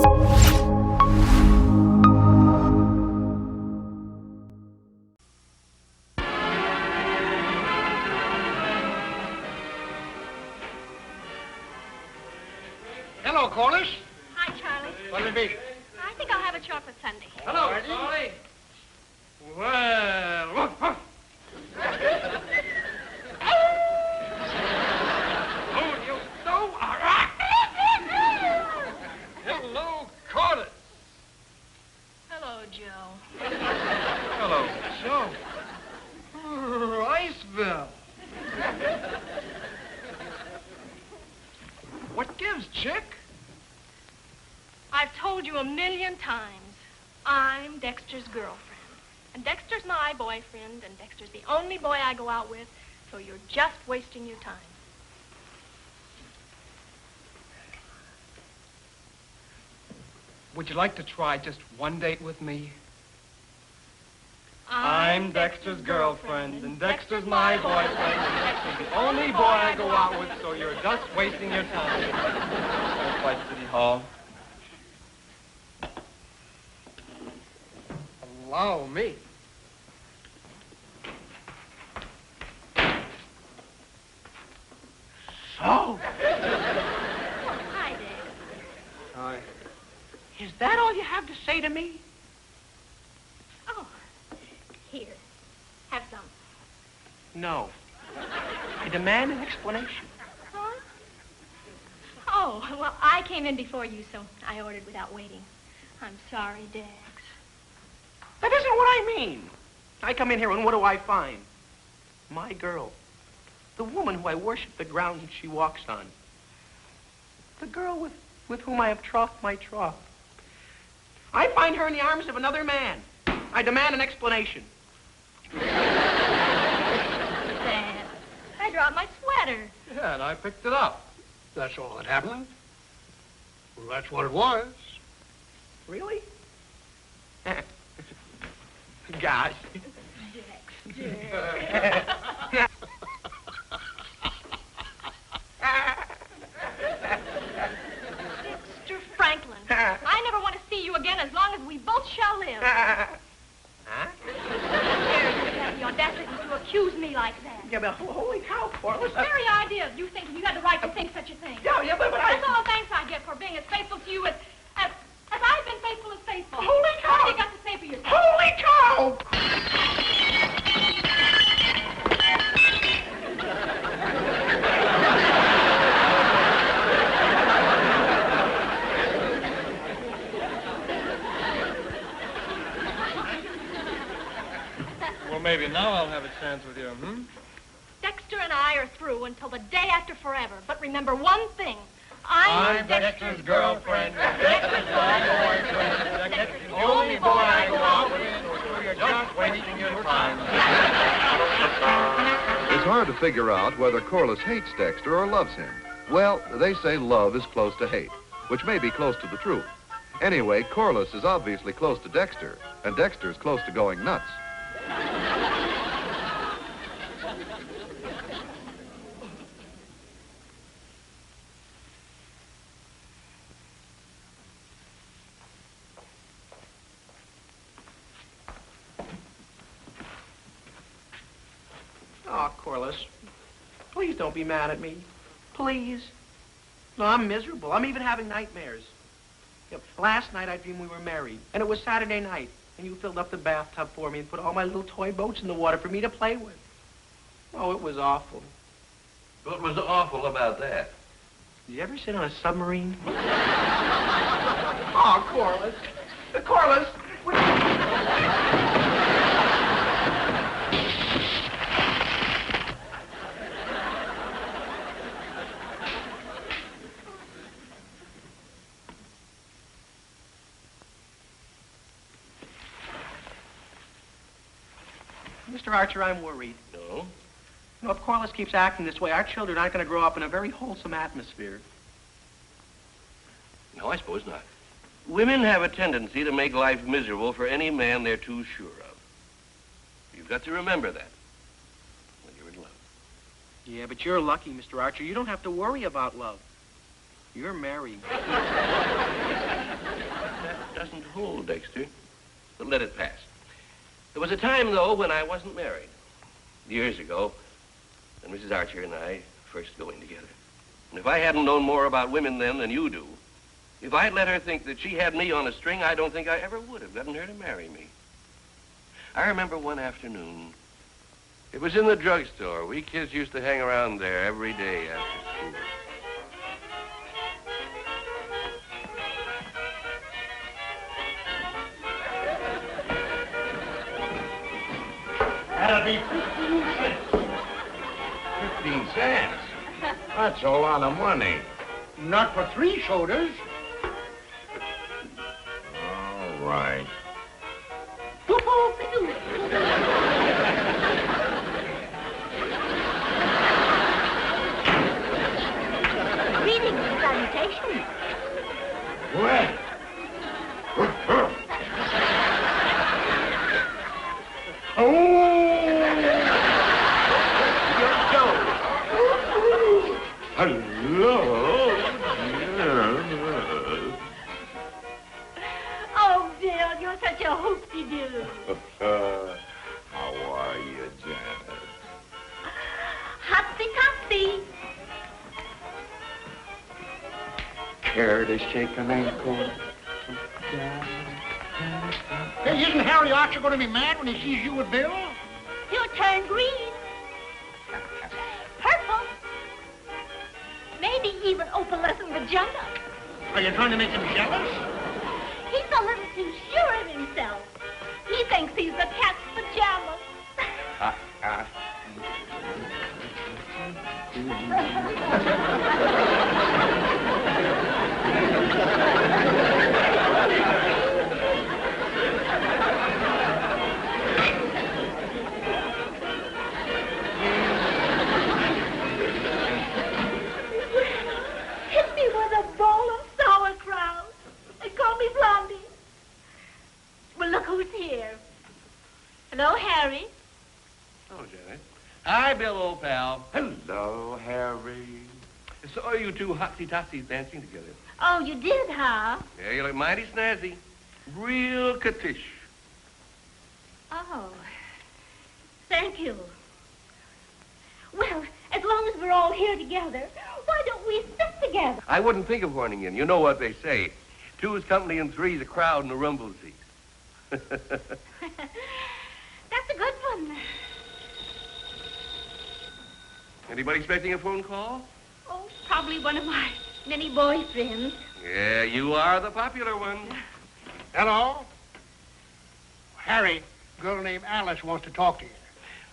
Hello, Corliss. Hi, Charlie. What'll it be? I think I'll have a chocolate sundae. Hello, Charlie. Well, woof, woof. Oh, you so Hello, Corliss. Hello, Joe. Hello, Joe. Oh, Iceville. What gives, chick? I've told you 1,000,000 times, I'm Dexter's girlfriend. And Dexter's my boyfriend, and Dexter's the only boy I go out with, so you're just wasting your time. Would you like to try just one date with me? I'm Dexter's girlfriend, and Dexter's my boyfriend, and Dexter's the only boy I go out with, so you're just wasting your time. Turnpike City Hall. Allow me. So. Hi, Dex. Hi. Is that all you have to say to me? Oh, here. Have some. No. I demand an explanation. Huh? Oh, well, I came in before you, so I ordered without waiting. I'm sorry, Dex. That isn't what I mean. I come in here and what do I find? My girl. The woman who I worship the ground she walks on. The girl with whom I have troughed my trough. I find her in the arms of another man. I demand an explanation. Dad, I dropped my sweater. Yeah, and I picked it up. That's all that happened. Well, that's what it was. Really? Gosh. Dexter. Dexter Franklin, I never want to see you again as long as we both shall live. Huh? You have the audacity to accuse me like that. Yeah, but holy cow, Corliss. The very idea of you thinking you had the right to think such a thing. Yeah, but That's all the thanks I get for being as faithful to you as I've been faithful as faithful. Holy cow! What have you got to say for yourself? Holy cow! Well, maybe now I'll have a chance with you, hmm? Dexter and I are through until the day after forever. But remember one thing. I'm Dexter's girlfriend. Dexter's my boyfriend. Dexter's the only boy I go out with, so you're just wasting your time. It's hard to figure out whether Corliss hates Dexter or loves him. Well, they say love is close to hate, which may be close to the truth. Anyway, Corliss is obviously close to Dexter, and Dexter's close to going nuts. Oh, Corliss, please don't be mad at me. Please. No, I'm miserable. I'm even having nightmares. Last night I dreamed we were married, and it was Saturday night, and you filled up the bathtub for me and put all my little toy boats in the water for me to play with. Oh, it was awful. What was awful about that? Did you ever sit on a submarine? Oh, Corliss. Corliss. Mr. Archer, I'm worried. No? You know, if Corliss keeps acting this way, our children aren't going to grow up in a very wholesome atmosphere. No, I suppose not. Women have a tendency to make life miserable for any man they're too sure of. You've got to remember that when you're in love. Yeah, but you're lucky, Mr. Archer. You don't have to worry about love. You're married. little, Dexter, but let it pass. There was a time, though, when I wasn't married. Years ago, when Mrs. Archer and I first going together. And if I hadn't known more about women then than you do, if I'd let her think that she had me on a string, I don't think I ever would have gotten her to marry me. I remember one afternoon. It was in the drugstore. We kids used to hang around there every day after school. That'll be 15 cents. 15 cents? That's a lot of money. Not for 3 sodas. All right. Greetings and salutations. Well. Hello. Oh, Bill, you're such a hoopty-doo. How are you, Janet? Hotsy-totsy. Care to shake an ankle? Hey, isn't Harry Archer going to be mad when he sees you with Bill? He'll turn green. Purple. Maybe even opalescent magenta. Are you trying to make him jealous? He's a little too sure of himself. He thinks he's the cat's pajamas. Hit me with a bowl of sauerkraut. They call me Blondie. Well, look who's here. Hello, Harry. Oh, Janet. Hi, Bill, old pal. Hello, Harry. Saw you two hotsy-totsies dancing together. Oh, you did, huh? Yeah, you look mighty snazzy. Real cattish. Oh, thank you. Well, as long as we're all here together, why don't we sit together? I wouldn't think of horning in. You know what they say. 2 is company and 3 is a crowd in a rumble seat. That's a good one. Anybody expecting a phone call? Oh, probably one of my many boyfriends. Yeah, you are the popular one. Hello? Harry, a girl named Alice wants to talk to you.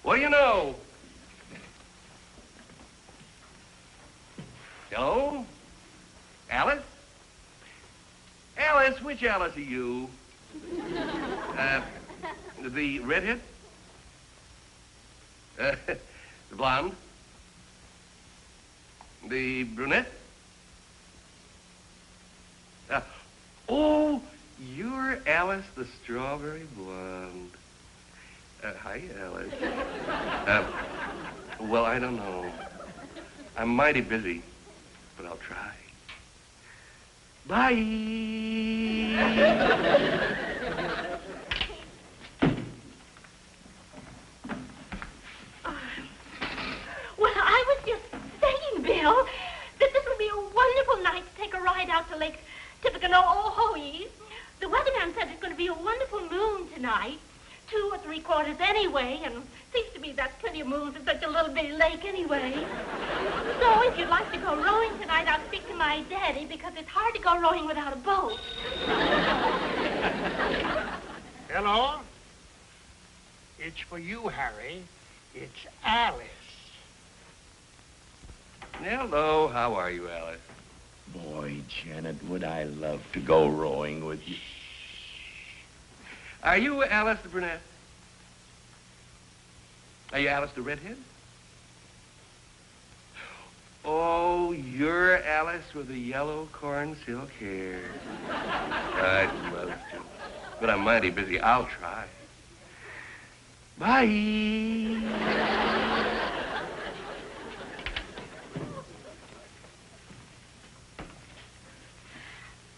What do you know? Hello? Alice? Alice, which Alice are you? The redhead? The blonde? The brunette? Oh, you're Alice, the strawberry blonde. Hi, Alice. Well, I don't know. I'm mighty busy, but I'll try. Bye. Well, I was just saying, Bill, that this would be a wonderful night to take a ride out to Lake Tippecanoe. The weatherman said it's going to be a wonderful moon tonight, 2 3/4 anyway, and seems to me that's plenty of moon for such a little bitty lake anyway. So if you'd like to go rowing tonight, I'll speak to my daddy, because it's hard to go rowing without a boat. Hello? It's for you, Harry. It's Alice. Hello, how are you, Alice? Boy, Janet, would I love to go rowing with you. Are you Alice the brunette? Are you Alice the redhead? Oh, you're Alice with the yellow corn silk hair. I'd love to, but I'm mighty busy. I'll try. Bye.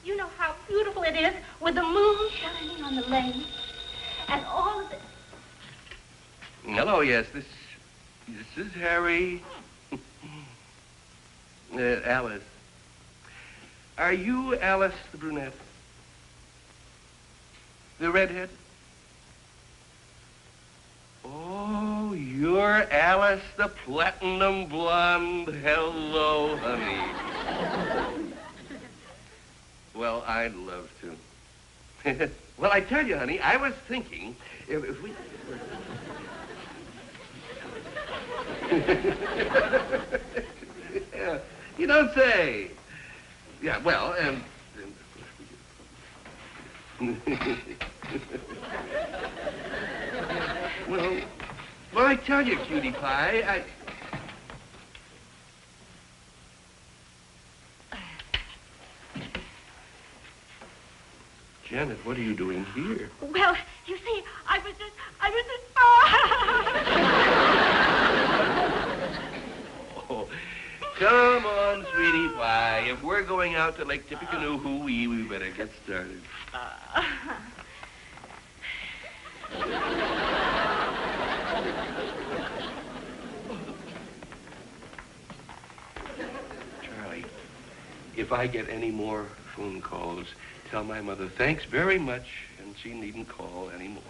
You know how beautiful it is, with the moon shining on the lake, and all of it. Hello, yes, this is Harry. Alice. Are you Alice the brunette? The redhead? Oh, you're Alice the platinum blonde. Hello, honey. Well, I'd love to. Well, I tell you, honey, I was thinking if we... Yeah, you don't say. Yeah, well, well, I tell you, cutie pie, Janet, what are you doing here? Well, you see, I was just... Oh, come on, sweetie pie. If we're going out to Lake Tippecanoe, we better get started. Charlie, if I get any more phone calls, tell my mother thanks very much, and she needn't call anymore.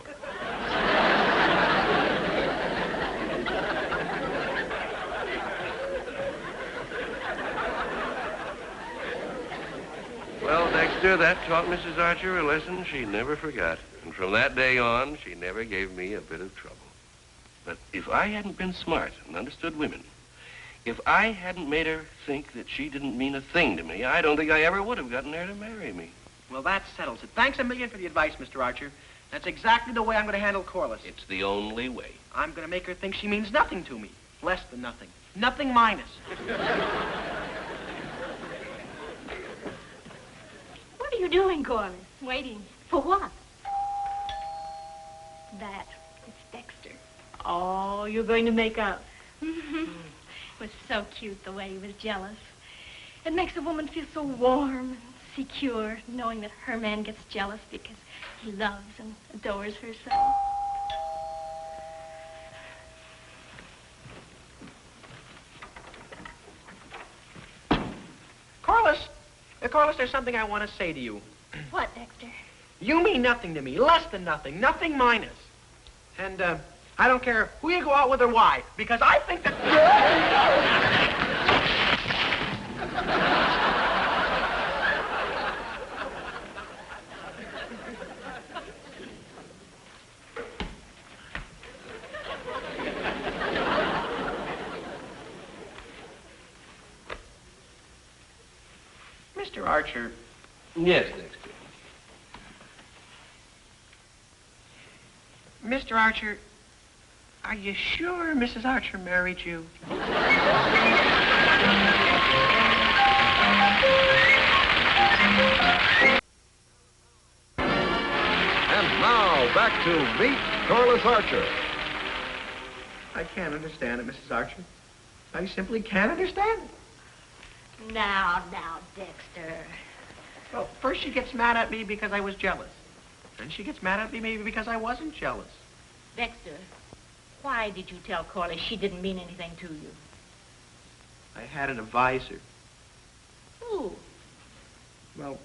Well, Dexter, that taught Mrs. Archer a lesson she never forgot. And from that day on, she never gave me a bit of trouble. But if I hadn't been smart and understood women, if I hadn't made her think that she didn't mean a thing to me, I don't think I ever would have gotten her to marry me. Well, that settles it. Thanks a million for the advice, Mr. Archer. That's exactly the way I'm going to handle Corliss. It's the only way. I'm going to make her think she means nothing to me. Less than nothing. Nothing minus. What are you doing, Corliss? Waiting. For what? That. It's Dexter. Oh, you're going to make up. It was so cute the way he was jealous. It makes a woman feel so warm and secure, knowing that her man gets jealous because he loves and adores her so. Corliss, there's something I want to say to you. What, Dexter? You mean nothing to me. Less than nothing. Nothing minus. And, I don't care who you go out with or why, because I think that... Mr. Archer. Yes, Dexter. Mr. Archer, are you sure Mrs. Archer married you? And now, back to Meet Corliss Archer. I can't understand it, Mrs. Archer. I simply can't understand it. Now, Dexter. Well, first she gets mad at me because I was jealous. Then she gets mad at me maybe because I wasn't jealous. Dexter, why did you tell Corliss she didn't mean anything to you? I had an advisor. Who? Well,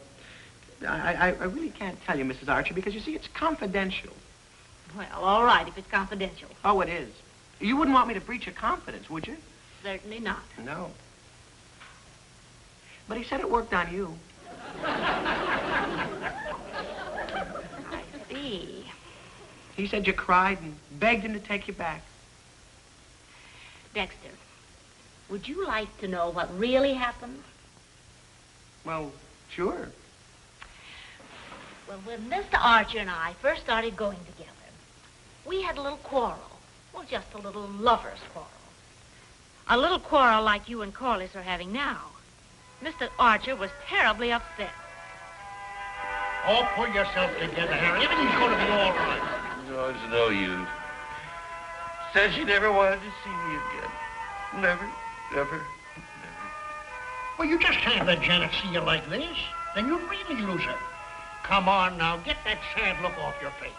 I really can't tell you, Mrs. Archer, because, you see, it's confidential. Well, all right, if it's confidential. Oh, it is. You wouldn't want me to breach your confidence, would you? Certainly not. No. But he said it worked on you. I see. He said you cried and begged him to take you back. Dexter, would you like to know what really happened? Well, sure. Well, when Mr. Archer and I first started going together, we had a little quarrel. Well, just a little lover's quarrel. A little quarrel like you and Corliss are having now. Mr. Archer was terribly upset. Oh, pull yourself together, Harry. Everything's going to be all right. No, it's no use. Says she never wanted to see me again. Never, never, never. Well, you just can't let Janet see you like this. Then you'd really lose her. come on now. Get that sad look off your face.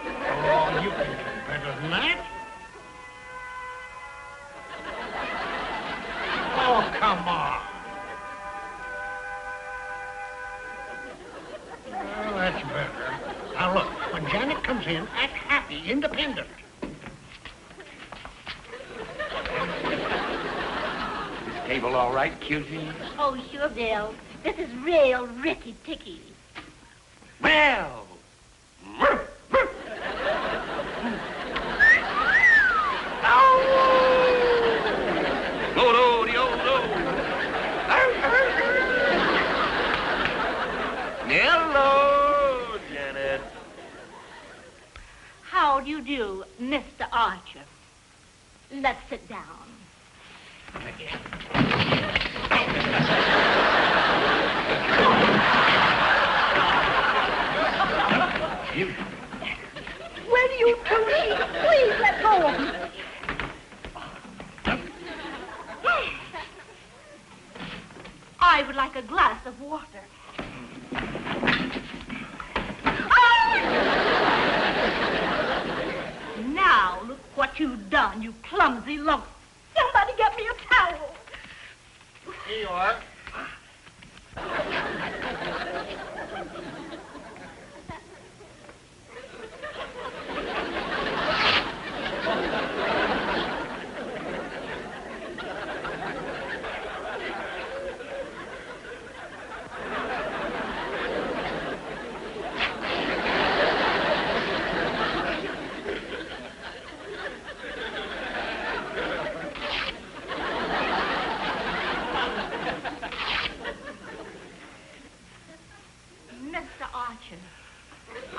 Oh, you can do better than that. Oh, come on. Well, that's better. Now, look, when Janet comes in, act happy, independent. Is table all right, cutie? Oh, sure, Bill. This is real ricky-ticky. Well. Hello, Janet. How do you do, Mr. Archer? Let's sit down. Where do you two sheep? Please let go of me. I would like a glass of water. Now, look what you've done, you clumsy lump. Somebody get me a towel. Here you are.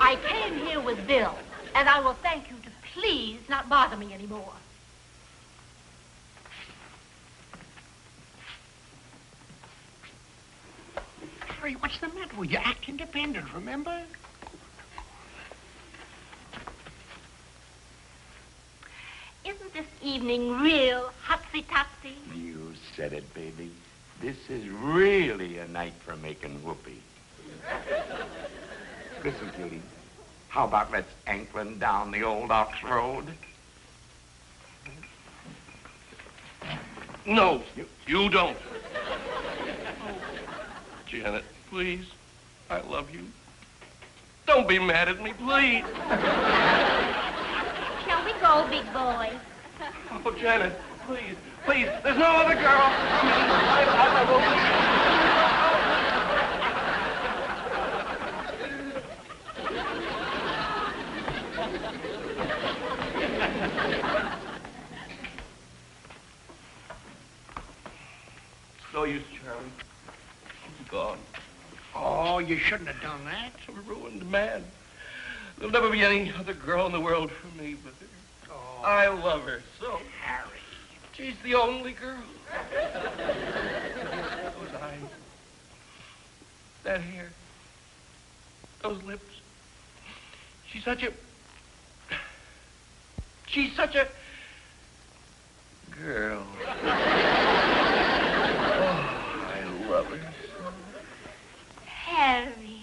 I came here with Bill, and I will thank you to please not bother me anymore. Harry, what's the matter with you? Act independent, remember? Isn't this evening real hutsy-topsy? You said it, baby. This is really a night for making whoopee. Listen, cutie, how about let's ankling down the old Ox Road? No, you don't. Oh, Janet, please. I love you. Don't be mad at me, please. Shall we go, big boy? Oh, Janet, please, please. There's no other girl. I will. No use, Charlie. She's gone. Oh, you shouldn't have done that. I'm ruined, mad. There'll never be any other girl in the world for me but her. Oh. I love her so. Harry. She's the only girl. Those eyes. That hair. Those lips. She's such a girl. I love her so. Harry.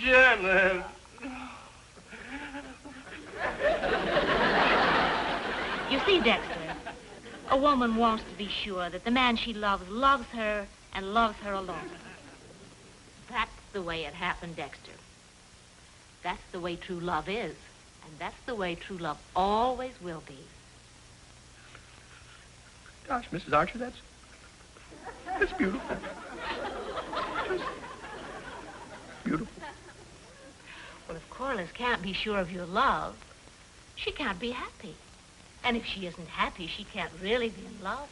Janet. You see, Dexter, a woman wants to be sure that the man she loves her and loves her alone. That's the way it happened, Dexter. That's the way true love is. And that's the way true love always will be. Gosh, Mrs. Archer, that's beautiful. Just beautiful. Well, if Corliss can't be sure of your love, she can't be happy. And if she isn't happy, she can't really be in love.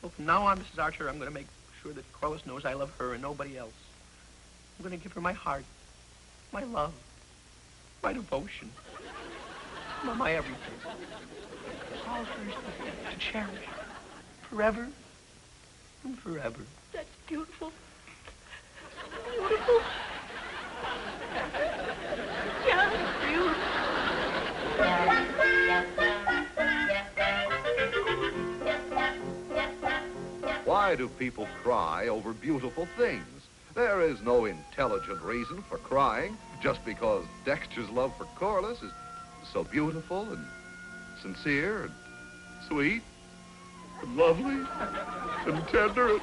Well, from now on, Mrs. Archer, I'm going to make sure that Corliss knows I love her and nobody else. I'm going to give her my heart, my love, my devotion, my everything. All hers to cherish forever and forever. That's beautiful. Beautiful. Just beautiful. Why, Why do people cry over beautiful things? There is no intelligent reason for crying just because Dexter's love for Corliss is so beautiful and sincere and sweet and lovely and tender.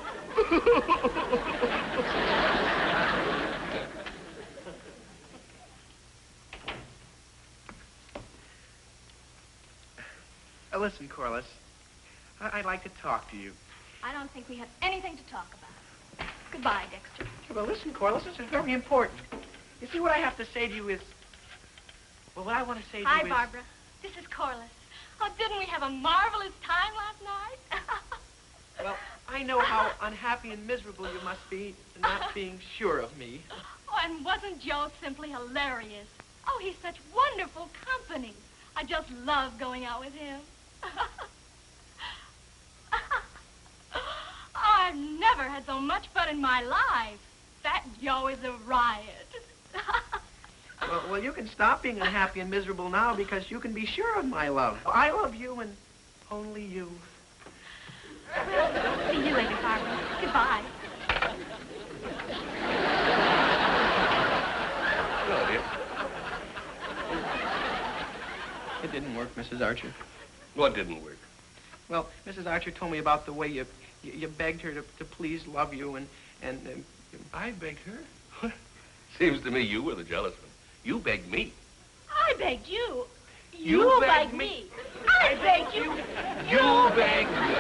Listen, Corliss, I'd like to talk to you. I don't think we have anything to talk about. Goodbye, Dexter. Well, listen, Corliss, this is very important. You see, what I have to say to you is... Well, what I want to say to you is... Hi, Barbara. This is Corliss. Oh, didn't we have a marvelous time last night? Well, I know how unhappy and miserable you must be not being sure of me. Oh, and wasn't Joe simply hilarious? Oh, he's such wonderful company. I just love going out with him. I've never had so much fun in my life. That Joe is a riot. Well, you can stop being unhappy and miserable now because you can be sure of my love. I love you and only you. See you later, Barbara. Goodbye. Hello, dear. It didn't work, Mrs. Archer. What didn't work? Well, Mrs. Archer told me about the way you begged her to please love you and I begged her? Seems to me you were the jealous one. You begged me. I begged you. You begged me. I begged you. You begged me.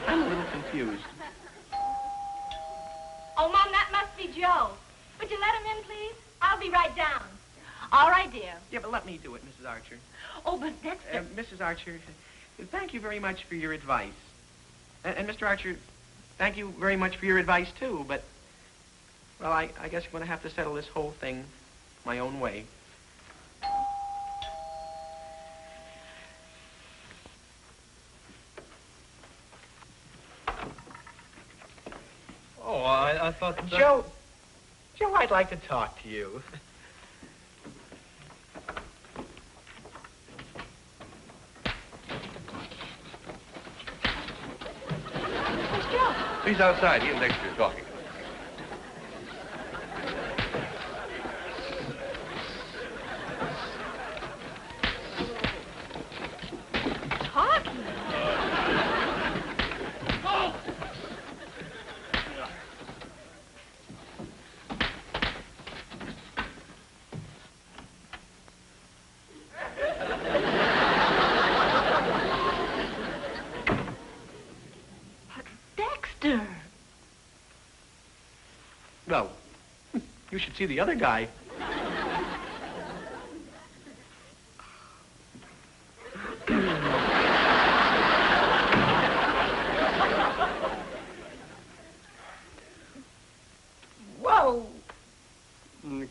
I'm a little confused. Oh, Mom, that must be Joe. Would you let him in, please? I'll be right down. All right, dear. Yeah, but let me do it, Mrs. Archer. Oh, but Dexter... Mrs. Archer, thank you very much for your advice. And Mr. Archer, thank you very much for your advice, too, but... Well, I guess I'm going to have to settle this whole thing my own way. Oh, I thought that... Joe, I'd like to talk to you. Where's Joe? He's outside. He and Dexter are talking. Talking? Dexter! Well, you should see the other guy. Whoa!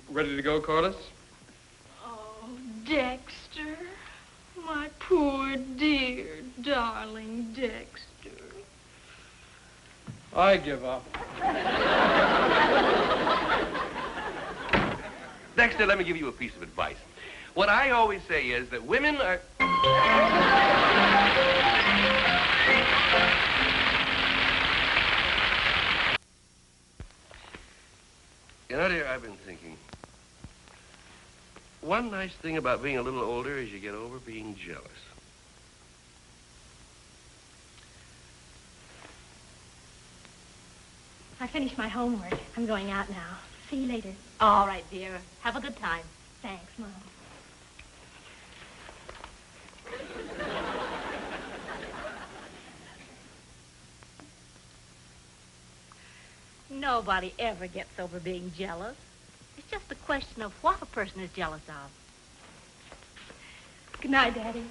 Ready to go, Corliss? Oh, Dexter. My poor, dear, darling Dexter. I give up. Dexter, let me give you a piece of advice. What I always say is that women are... You know, dear, I've been thinking. One nice thing about being a little older is you get over being jealous. I finished my homework. I'm going out now. See you later. All right, dear. Have a good time. Thanks, Mom. Nobody ever gets over being jealous. It's just a question of what a person is jealous of. Good night, Daddy.